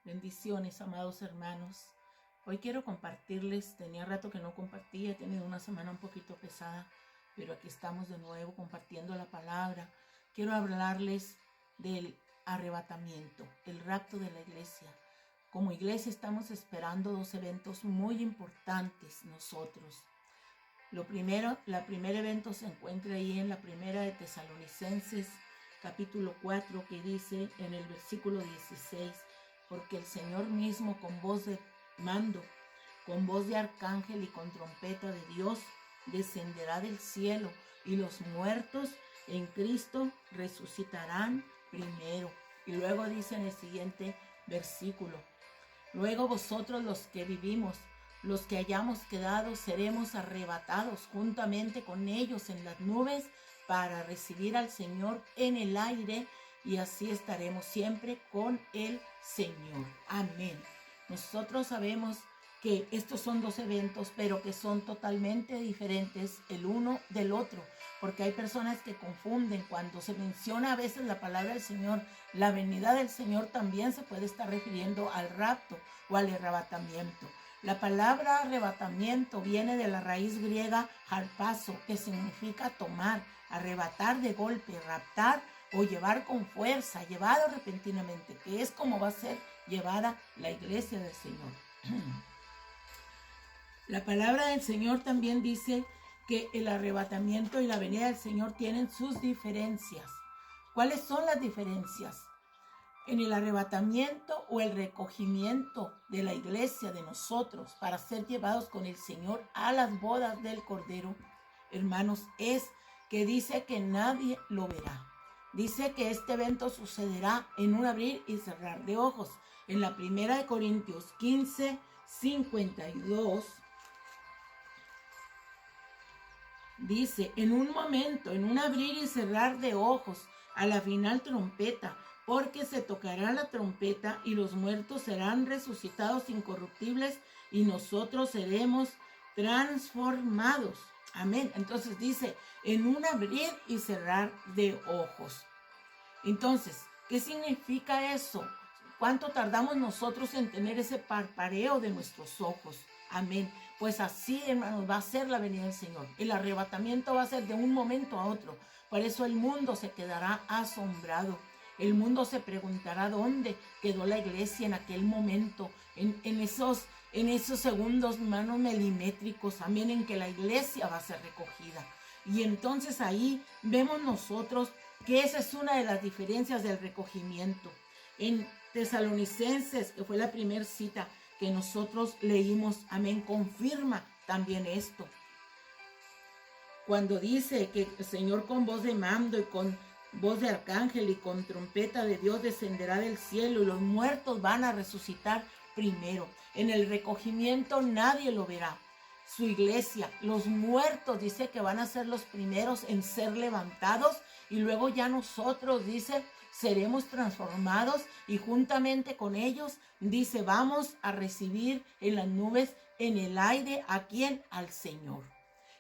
Bendiciones, amados hermanos. Hoy quiero compartirles, tenía rato que no compartía, he tenido una semana un poquito pesada, pero aquí estamos de nuevo compartiendo la palabra. Quiero hablarles del arrebatamiento, el rapto de la iglesia. Como iglesia estamos esperando dos eventos muy importantes nosotros. La primer evento se encuentra ahí en la primera de Tesalonicenses, capítulo 4, que dice en el versículo 16, porque el Señor mismo con voz de mando, con voz de arcángel y con trompeta de Dios, descenderá del cielo, y los muertos en Cristo resucitarán primero. Y luego dice en el siguiente versículo, luego vosotros los que vivimos, los que hayamos quedado, seremos arrebatados juntamente con ellos en las nubes para recibir al Señor en el aire, y así estaremos siempre con el Señor. Amén. Nosotros sabemos que estos son dos eventos, pero que son totalmente diferentes el uno del otro, porque hay personas que confunden. Cuando se menciona a veces la palabra del Señor, la venida del Señor también se puede estar refiriendo al rapto o al arrebatamiento. La palabra arrebatamiento viene de la raíz griega harpazo, que significa tomar, arrebatar de golpe, raptar o llevar con fuerza, llevado repentinamente, que es como va a ser llevada la iglesia del Señor. La palabra del Señor también dice que el arrebatamiento y la venida del Señor tienen sus diferencias. ¿Cuáles son las diferencias? En el arrebatamiento o el recogimiento de la iglesia, de nosotros, para ser llevados con el Señor a las bodas del Cordero, hermanos, es que dice que nadie lo verá. Dice que este evento sucederá en un abrir y cerrar de ojos. En la primera de Corintios 15, 52, dice, en un momento, en un abrir y cerrar de ojos, a la final trompeta, porque se tocará la trompeta y los muertos serán resucitados incorruptibles y nosotros seremos transformados. Amén. Entonces dice, en un abrir y cerrar de ojos. Entonces, ¿qué significa eso? ¿Cuánto tardamos nosotros en tener ese parpadeo de nuestros ojos? Amén. Pues así, hermanos, va a ser la venida del Señor. El arrebatamiento va a ser de un momento a otro. Por eso el mundo se quedará asombrado. El mundo se preguntará dónde quedó la iglesia en aquel momento, en esos segundos, hermanos, milimétricos, amén, en que la iglesia va a ser recogida. Y entonces ahí vemos nosotros que esa es una de las diferencias del recogimiento. En Tesalonicenses, que fue la primera cita que nosotros leímos, amén, confirma también esto. Cuando dice que el Señor con voz de mando y con voz de arcángel y con trompeta de Dios descenderá del cielo y los muertos van a resucitar primero. En el recogimiento nadie lo verá. Su iglesia, los muertos, dice que van a ser los primeros en ser levantados, y luego ya nosotros, dice, seremos transformados y juntamente con ellos, dice, vamos a recibir en las nubes, en el aire, ¿a quién? Al Señor.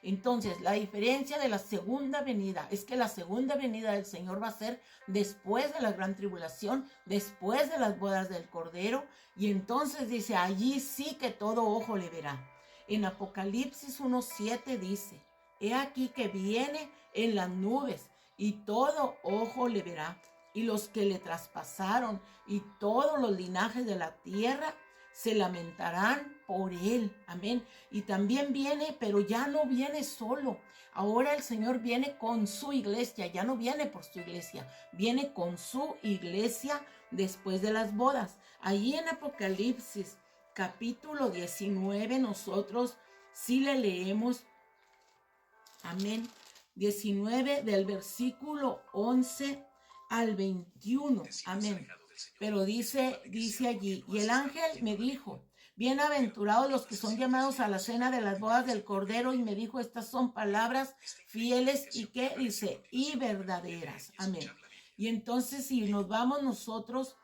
Entonces, la diferencia de la segunda venida es que la segunda venida del Señor va a ser después de la gran tribulación, después de las bodas del Cordero, y entonces dice, allí sí que todo ojo le verá. En Apocalipsis 1:7 dice, he aquí que viene en las nubes y todo ojo le verá, y los que le traspasaron y todos los linajes de la tierra se lamentarán por él. Amén. Y también viene, pero ya no viene solo. Ahora el Señor viene con su iglesia, ya no viene por su iglesia, viene con su iglesia después de las bodas. Ahí en Apocalipsis capítulo 19 nosotros sí le leemos, amén, 19 del versículo 11 al 21, amén. Pero dice allí, y el ángel me dijo, bienaventurados los que son llamados a la cena de las bodas del Cordero, y me dijo, estas son palabras fieles y que dice, y verdaderas, amén. Y entonces si nos vamos nosotros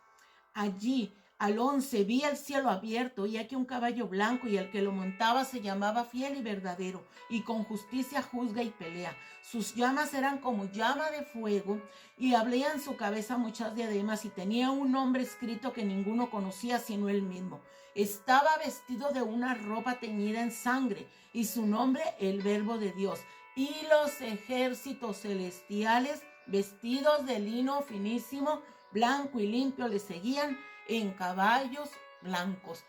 allí al 11, vi el cielo abierto y aquí un caballo blanco y el que lo montaba se llamaba Fiel y Verdadero y con justicia juzga y pelea. Sus llamas eran como llama de fuego y había en su cabeza muchas diademas y tenía un nombre escrito que ninguno conocía sino él mismo. Estaba vestido de una ropa teñida en sangre y su nombre el Verbo de Dios. Y los ejércitos celestiales vestidos de lino finísimo, blanco y limpio le seguían en caballos blancos.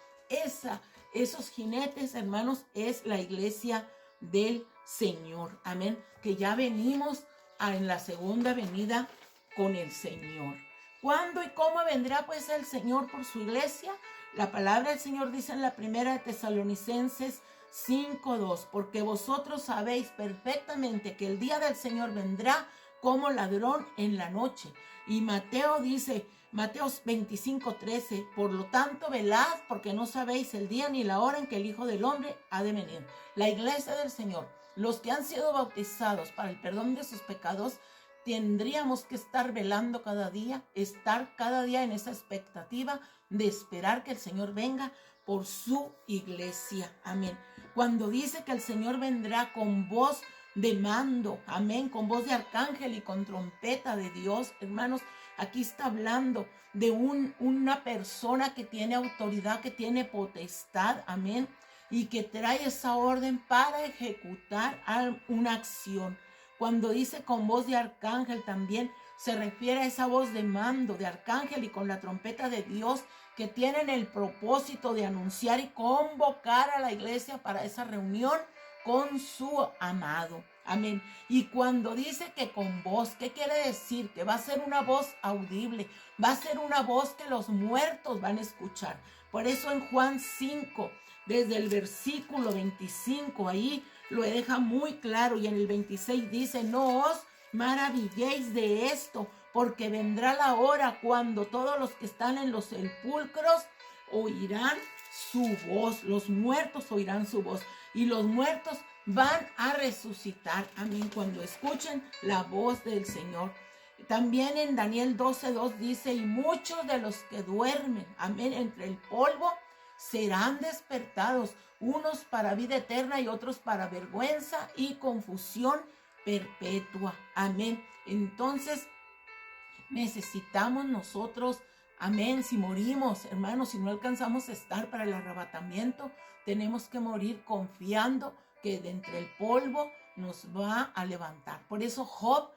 Esos jinetes, hermanos, es la iglesia del Señor. Amén. Que ya venimos en la segunda venida con el Señor. ¿Cuándo y cómo vendrá pues el Señor por su iglesia? La palabra del Señor dice en la primera de Tesalonicenses 5:2, porque vosotros sabéis perfectamente que el día del Señor vendrá como ladrón en la noche. Y Mateo dice, Mateo 25:13, por lo tanto velad, porque no sabéis el día ni la hora en que el Hijo del Hombre ha de venir. La iglesia del Señor, los que han sido bautizados para el perdón de sus pecados, tendríamos que estar velando cada día en esa expectativa de esperar que el Señor venga por su iglesia. Amén. Cuando dice que el Señor vendrá con voz de mando, amén, con voz de arcángel y con trompeta de Dios, hermanos, aquí está hablando de una persona que tiene autoridad, que tiene potestad, amén, y que trae esa orden para ejecutar una acción. Cuando dice con voz de arcángel también se refiere a esa voz de mando de arcángel y con la trompeta de Dios, que tienen el propósito de anunciar y convocar a la iglesia para esa reunión con su amado. Amén. Y cuando dice que con voz, ¿qué quiere decir? Que va a ser una voz audible, va a ser una voz que los muertos van a escuchar. Por eso en Juan 5, desde el versículo 25, ahí lo deja muy claro, y en el 26 dice, no os maravilléis de esto, porque vendrá la hora cuando todos los que están en los sepulcros oirán su voz, los muertos oirán su voz, y los muertos van a resucitar, amén, cuando escuchen la voz del Señor. También en Daniel 12:2 dice, y muchos de los que duermen, amén, entre el polvo, serán despertados, unos para vida eterna y otros para vergüenza y confusión perpetua, amén. Entonces, necesitamos nosotros, amén, si morimos, hermanos, si no alcanzamos a estar para el arrebatamiento, tenemos que morir confiando que de entre el polvo nos va a levantar. Por eso Job,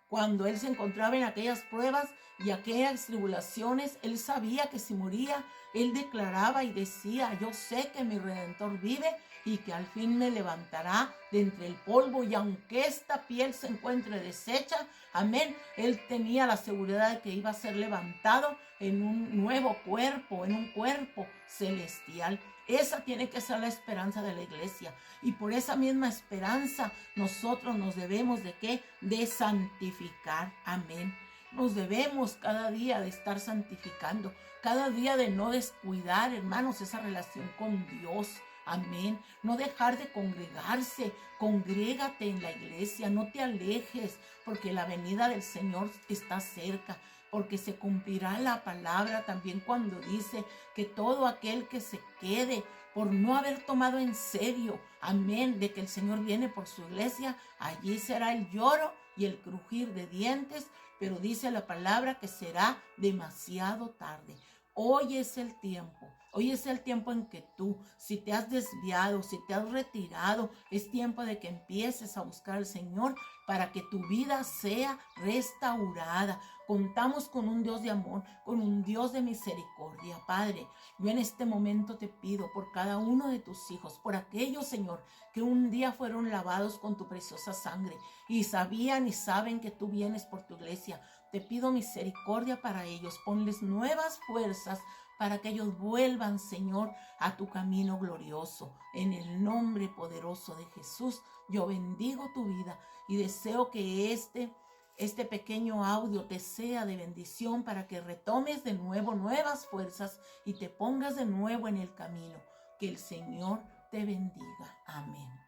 cuando él se encontraba en aquellas pruebas y aquellas tribulaciones, él sabía que si moría, él declaraba y decía, yo sé que mi Redentor vive y que al fin me levantará de entre el polvo, y aunque esta piel se encuentre deshecha, amén, él tenía la seguridad de que iba a ser levantado en un nuevo cuerpo, en un cuerpo celestial. Esa tiene que ser la esperanza de la iglesia, y por esa misma esperanza nosotros nos debemos de ¿qué? De santificar, amén. Nos debemos cada día de estar santificando, cada día de no descuidar, hermanos, esa relación con Dios. Amén. No dejar de congregarse. Congrégate en la iglesia. No te alejes, porque la venida del Señor está cerca. Porque se cumplirá la palabra también cuando dice que todo aquel que se quede por no haber tomado en serio, amén, de que el Señor viene por su iglesia, allí será el lloro y el crujir de dientes, pero dice la palabra que será demasiado tarde. Hoy es el tiempo en que tú, si te has desviado, si te has retirado, es tiempo de que empieces a buscar al Señor para que tu vida sea restaurada. Contamos con un Dios de amor, con un Dios de misericordia. Padre, yo en este momento te pido por cada uno de tus hijos, por aquellos, Señor, que un día fueron lavados con tu preciosa sangre y sabían y saben que tú vienes por tu iglesia. Te pido misericordia para ellos, ponles nuevas fuerzas para que ellos vuelvan, Señor, a tu camino glorioso. En el nombre poderoso de Jesús, yo bendigo tu vida y deseo que este pequeño audio te sea de bendición para que retomes de nuevo nuevas fuerzas y te pongas de nuevo en el camino. Que el Señor te bendiga. Amén.